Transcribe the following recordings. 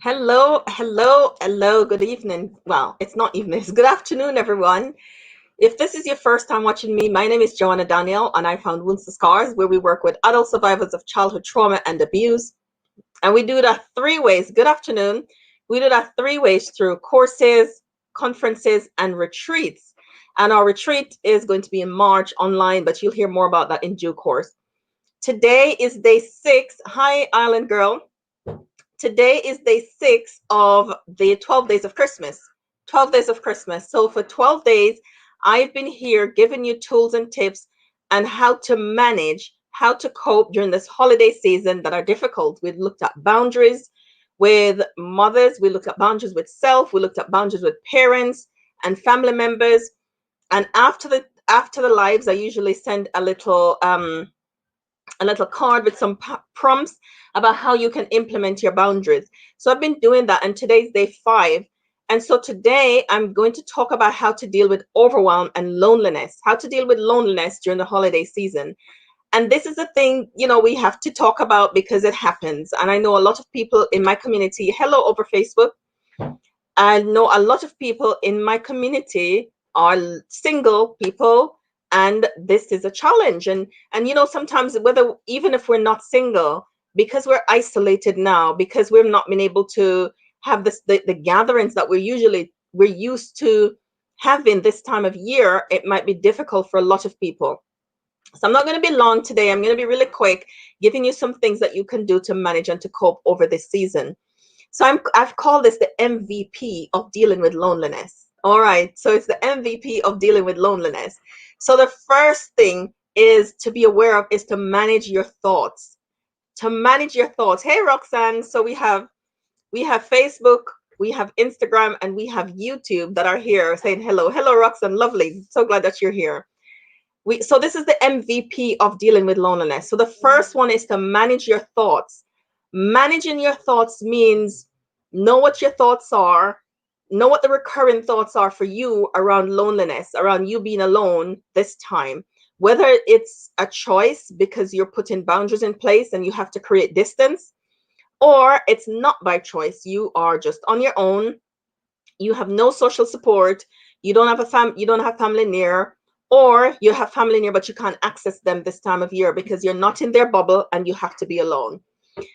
Hello, hello, hello, good evening. Well, it's not evening, it's good afternoon, everyone. If this is your first time watching me, my name is Joanna Daniel, and I found Wounds to Scars, where we work with adult survivors of childhood trauma and abuse. And we do that three ways. Good afternoon. We do that three ways through courses, conferences, and retreats. And our retreat is going to be in March online, but you'll hear more about that in due course. Today is day 6. Hi, Island Girl. Today is day 6 of the 12 days of Christmas. 12 days of Christmas. So for 12 days, I've been here giving you tools and tips on how to manage, how to cope during this holiday season that are difficult. We've looked at boundaries with mothers, we looked at boundaries with self, we looked at boundaries with parents and family members. And after the lives, I usually send a little card with some prompts about how you can implement your boundaries. So I've been doing that, and today's day 5. And so today I'm going to talk about how to deal with overwhelm and loneliness, how to deal with loneliness during the holiday season. And this is a thing, we have to talk about because it happens. And I know a lot of people in my community, hello over Facebook. I know a lot of people in my community are single people, and this is a challenge. And sometimes, whether even if we're not single, because we're isolated now, because we've not been able to have the gatherings that we're used to having this time of year, it might be difficult for a lot of people. So I'm not going to be long today. I'm going to be really quick, giving you some things that you can do to manage and to cope over this season. So I've called this the MVP of dealing with loneliness. All right. So it's the MVP of dealing with loneliness. So the first thing is to be aware of is to manage your thoughts. To manage your thoughts. Hey Roxanne. So we have Facebook, we have Instagram, and we have YouTube that are here saying hello. Hello Roxanne. Lovely. So glad that you're here. So this is the MVP of dealing with loneliness. So the first one is to manage your thoughts. Managing your thoughts means know what your thoughts are, know what the recurring thoughts are for you around loneliness, around you being alone this time. Whether it's a choice because you're putting boundaries in place and you have to create distance, or it's not by choice. You are just on your own. You have no social support. You don't have family near, or you have family near but you can't access them this time of year because you're not in their bubble and you have to be alone.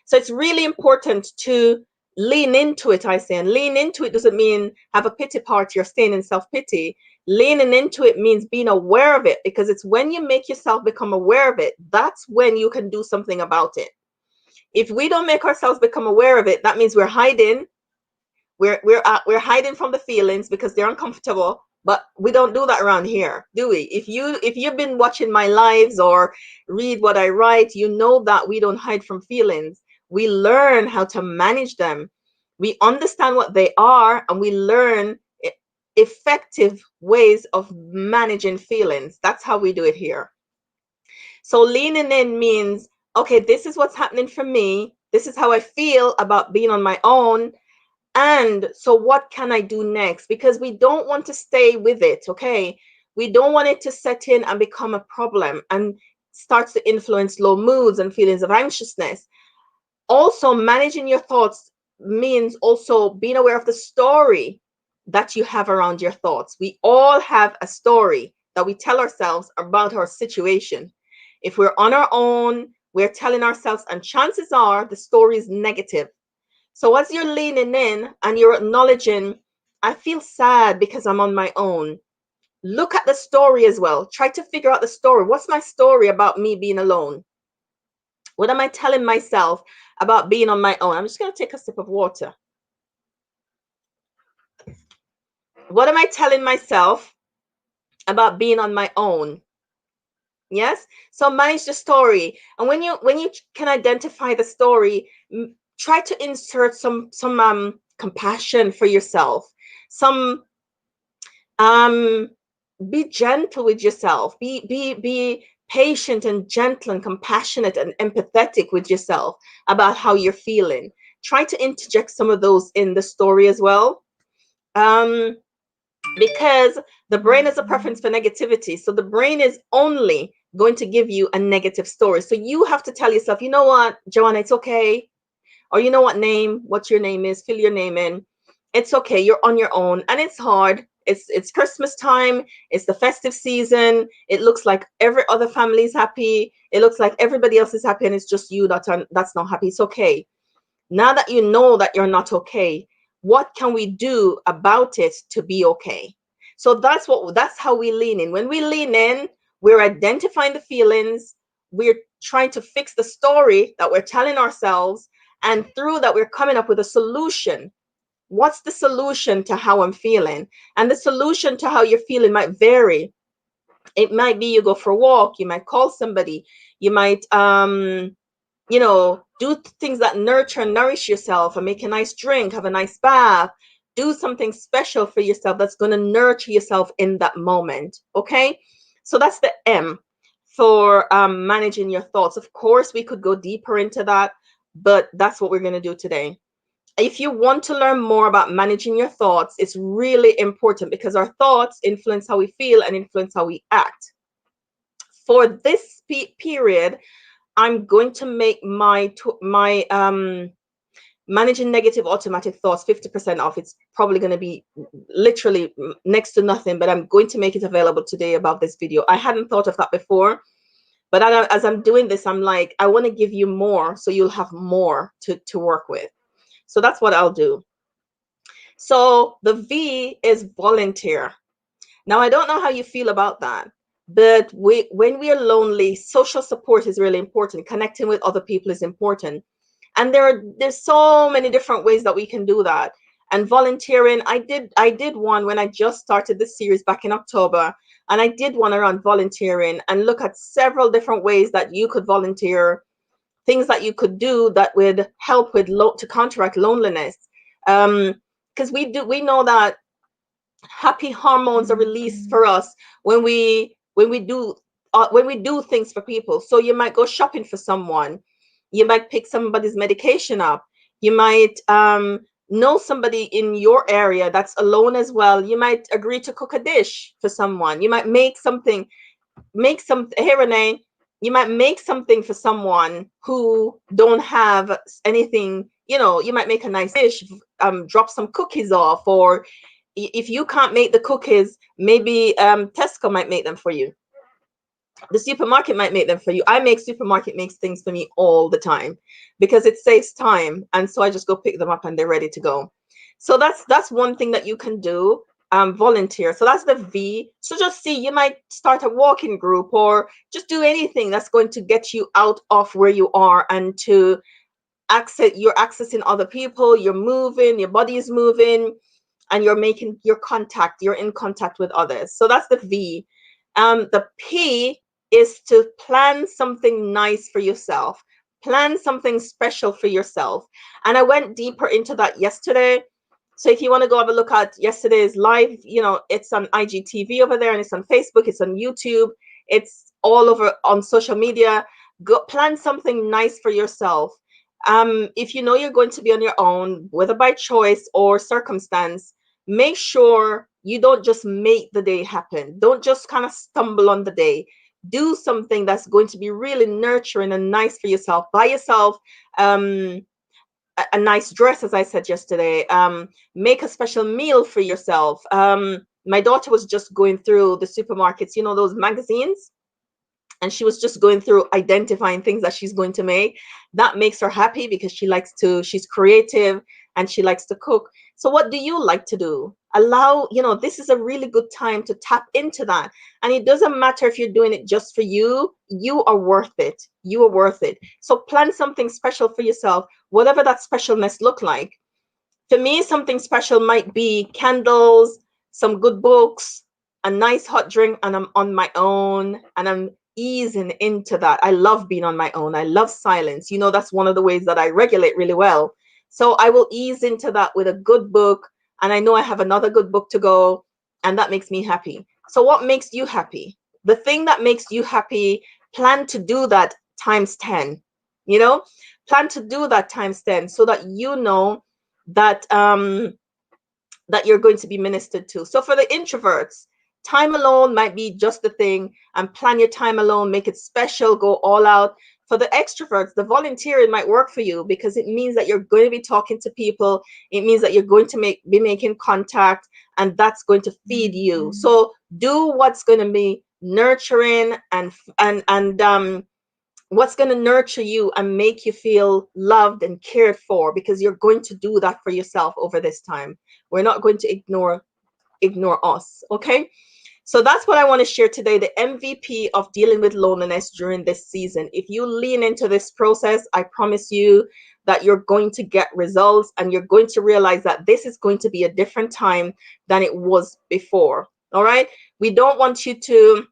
So it's really important to lean into it, I say. And lean into it doesn't mean have a pity party or staying in self-pity. Leaning into it means being aware of it, because it's when you make yourself become aware of it, that's when you can do something about it. If we don't make ourselves become aware of it, that means we're hiding. We're hiding from the feelings because they're uncomfortable. But we don't do that around here, do we? If you've been watching my lives or read what I write, you know that we don't hide from feelings. We learn how to manage them. We understand what they are, and we learn effective ways of managing feelings. That's how we do it here. So leaning in means, okay, this is what's happening for me. This is how I feel about being on my own. And so what can I do next? Because we don't want to stay with it, okay? We don't want it to set in and become a problem and starts to influence low moods and feelings of anxiousness. Also, managing your thoughts means also being aware of the story that you have around your thoughts. We all have a story that we tell ourselves about our situation. If we're on our own, we're telling ourselves, and chances are the story is negative. So as you're leaning in and you're acknowledging, I feel sad because I'm on my own. Look at the story as well. Try to figure out the story. What's my story about me being alone? What am I telling myself about being on my own? I'm just going to take a sip of water. What am I telling myself about being on my own? Yes. So manage the story. And when you can identify the story, try to insert some compassion for yourself. Some be gentle with yourself. Be patient and gentle and compassionate and empathetic with yourself about how you're feeling. Try to interject some of those in the story as well. Um because the brain has a preference for negativity. So the brain is only going to give you a negative story. So you have to tell yourself, you know what, Joanna, it's okay. or you know what your name is, fill your name in. It's okay. You're on your own, and it's hard. It's Christmas time. It's the festive season. It looks like every other family is happy. It looks like everybody else is happy, and it's just you that's not happy. It's okay. Now that you know that you're not okay, what can we do about it to be okay? So that's how we lean in. When we lean in, we're identifying the feelings, we're trying to fix the story that we're telling ourselves, and through that we're coming up with a solution. What's the solution to how I'm feeling? And the solution to how you're feeling might vary. It might be you go for a walk, you might call somebody, you might do things that nurture and nourish yourself, and make a nice drink, have a nice bath, do something special for yourself that's going to nurture yourself in that moment. Okay, so that's the M for managing your thoughts. Of course, we could go deeper into that, but that's what we're going to do today. If you want to learn more about managing your thoughts, it's really important because our thoughts influence how we feel and influence how we act. For this period, I'm going to make my managing negative automatic thoughts 50% off. It's probably going to be literally next to nothing, but I'm going to make it available today above this video. I hadn't thought of that before, but as I'm doing this, I'm like, I want to give you more so you'll have more to work with. So that's what I'll do. So the V is volunteer. Now, I don't know how you feel about that, but when we are lonely, social support is really important. Connecting with other people is important. And there's so many different ways that we can do that. And volunteering, I did one when I just started this series back in October, and I did one around volunteering and look at several different ways that you could volunteer, things that you could do that would help with to counteract loneliness. Because we know that happy hormones are released for us when we do things for people. So you might go shopping for someone, you might pick somebody's medication up, you might know somebody in your area that's alone as well. You might agree to cook a dish for someone. You might hey Renee, you might make something for someone who don't have anything. You might make a nice dish, drop some cookies off, or if you can't make the cookies, maybe Tesco might make them for you. The supermarket might make them for you. Supermarket makes things for me all the time because it saves time, and so I just go pick them up and they're ready to go. So that's one thing that you can do. Volunteer. So that's the V. So just see, you might start a walking group or just do anything that's going to get you out of where you are and to you're accessing other people, you're moving, your body is moving, and you're in contact with others. So that's the V. The P is to plan something nice for yourself. Plan something special for yourself. And I went deeper into that yesterday. So if you want to go have a look at yesterday's live, it's on IGTV over there, and it's on Facebook, it's on YouTube, it's all over on social media. Go plan something nice for yourself. If you know you're going to be on your own, whether by choice or circumstance, make sure you don't just make the day happen. Don't just kind of stumble on the day. Do something that's going to be really nurturing and nice for yourself. Buy yourself a nice dress, as I said yesterday. Make a special meal for yourself. My daughter was just going through the supermarkets, those magazines, and she was just going through identifying things that she's going to make. That makes her happy because she's creative and she likes to cook. So what do you like to do? This is a really good time to tap into that. And it doesn't matter if you're doing it just for you. You are worth it. You are worth it. So plan something special for yourself, whatever that specialness look like. For me, something special might be candles, some good books, a nice hot drink, and I'm on my own and I'm easing into that. I love being on my own. I love silence. That's one of the ways that I regulate really well. So I will ease into that with a good book, and I know I have another good book to go, and that makes me happy. So what makes you happy? The thing that makes you happy, plan to do that times 10. Plan to do that times 10 so that that that you're going to be ministered to. So for the introverts, time alone might be just the thing, and plan your time alone, make it special, go all out. For the extroverts, the volunteering might work for you because it means that you're going to be talking to people. It means that you're going to be making contact, and that's going to feed you. So do what's going to be nurturing and what's going to nurture you and make you feel loved and cared for, because you're going to do that for yourself over this time. We're not going to ignore us. Okay, so that's what I want to share today, the MVP of dealing with loneliness during this season. If you lean into this process, I promise you that you're going to get results, and you're going to realize that this is going to be a different time than it was before. All right, we don't want you to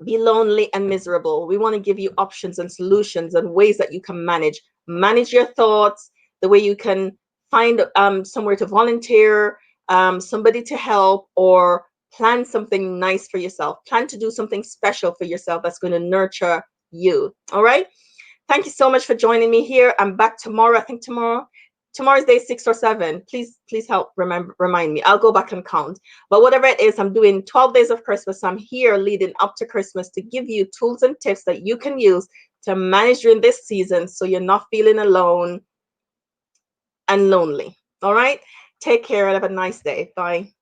be lonely and miserable. We want to give you options and solutions and ways that you can manage your thoughts, the way you can find somewhere to volunteer, somebody to help, or plan something nice for yourself. Plan to do something special for yourself that's going to nurture you. All right. Thank you so much for joining me here. I'm back tomorrow. I think tomorrow's day 6 or 7. Please help remind me. I'll go back and count. But whatever it is, I'm doing 12 days of Christmas. I'm here leading up to Christmas to give you tools and tips that you can use to manage during this season, so you're not feeling alone and lonely. All right. Take care and have a nice day. Bye.